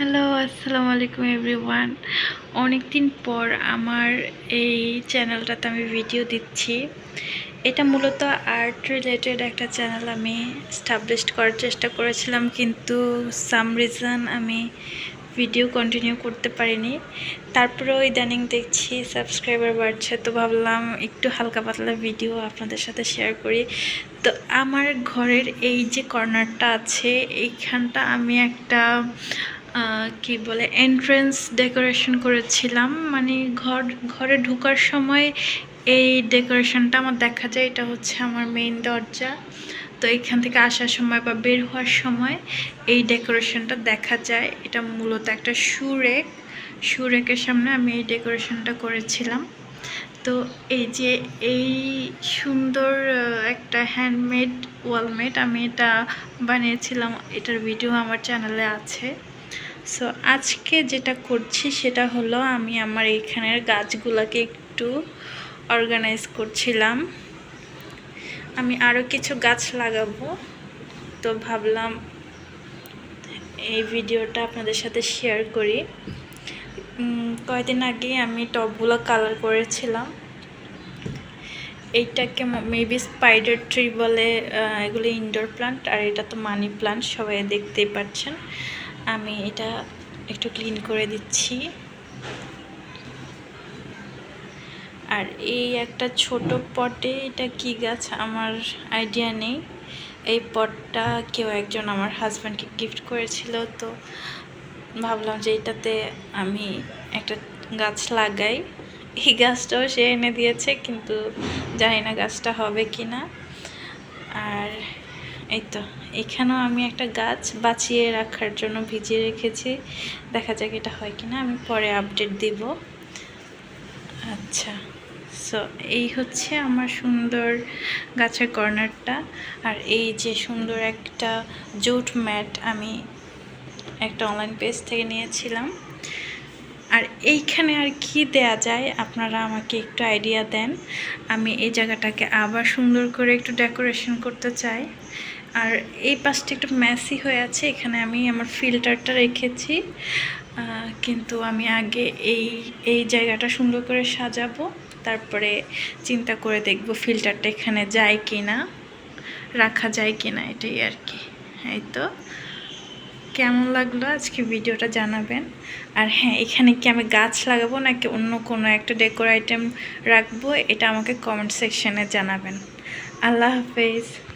Hello, আসসালামু আলাইকুম everyone. অনেক দিন পর আমার এই চ্যানেলটাতে আমি ভিডিও দিচ্ছি। এটা মূলত আর্ট রিলেটেড একটা চ্যানেল আমি এস্টাবলিশ করার চেষ্টা করেছিলাম, কিন্তু সাম রিজন আমি ভিডিও কন্টিনিউ করতে পারিনি। তারপরেও ইদানিং দেখছি সাবস্ক্রাইবার বাড়ছে, তো ভাবলাম একটু হালকা পাতলা ভিডিও আপনাদের সাথে শেয়ার করি। তো আমার ঘরের এই যে কর্নারটা আছে, এইখানটা আমি একটা কি বলে এন্ট্রেন্স ডেকোরেশন করেছিলাম। মানে ঘরে ঢোকার সময় এই ডেকোরেশনটা আমার দেখা যায়। এটা হচ্ছে আমার মেইন দরজা। তো এখান থেকে আসার সময় বা বের হওয়ার সময় এই ডেকোরেশনটা দেখা যায়। এটা মূলত একটা শু রেকের সামনে আমি এই ডেকোরেশনটা করেছিলাম। তো এই যে এই সুন্দর একটা হ্যান্ডমেড ওয়ালমেট আমি এটা বানিয়েছিলাম, এটার ভিডিও আমার চ্যানেলে আছে। সো আজকে যেটা করছি সেটা হলো আমি আমার এইখানের গাছগুলোকে একটু অর্গানাইজ করছিলাম। আমি আরও কিছু গাছ লাগাবো, তো ভাবলাম এই ভিডিওটা আপনাদের সাথে শেয়ার করি। কয়েকদিন আগে আমি টবগুলো কালার করেছিলাম। এইটাকে মেবি স্পাইডার ট্রি বলে। এগুলো ইনডোর প্লান্ট, আর এটা তো মানি প্লান্ট, সবাই দেখতেই পাচ্ছেন। আমি এটা একটু ক্লিন করে দিচ্ছি। আর এই একটা ছোট পটে এটা কি গাছ আমার আইডিয়া নেই। এই পটটা কেউ একজন আমার হাজব্যান্ডকে গিফট করেছিল, তো ভাবলাম যে এটাতে আমি একটা গাছ লাগাই। এই গাছটাও সে এনে দিয়েছে, কিন্তু জানি না গাছটা হবে কি না। আর এই তো এখানেও আমি একটা গাছ বাঁচিয়ে রাখার জন্য ভিজিয়ে রেখেছি, দেখা যাক এটা হয় কি না, আমি পরে আপডেট দিব। আচ্ছা, সো এই হচ্ছে আমার সুন্দর গাছের কর্নারটা। আর এই যে সুন্দর একটা জুট ম্যাট আমি একটা অনলাইন পেজ থেকে নিয়েছিলাম। আর এইখানে আর কি দেয়া যায় আপনারা আমাকে একটু আইডিয়া দেন। আমি এই জায়গাটাকে আবার সুন্দর করে একটু ডেকোরেশন করতে চাই। আর এই পাশটা একটু মেসি হয়ে আছে, এখানে আমি আমার ফিল্টারটা রেখেছি, কিন্তু আমি আগে এই জায়গাটা সুন্দর করে সাজাবো, তারপরে চিন্তা করে দেখব ফিল্টারটা এখানে যায় কি না, রাখা যায় কি না, এটাই আর কি। এই তো, কেমন লাগলো আজকে ভিডিওটা জানাবেন। আর হ্যাঁ, এখানে কি আমি গাছ লাগাবো নাকি অন্য কোনো একটা ডেকোর আইটেম রাখবো, এটা আমাকে কমেন্ট সেকশনে জানাবেন। আল্লাহ হাফেজ।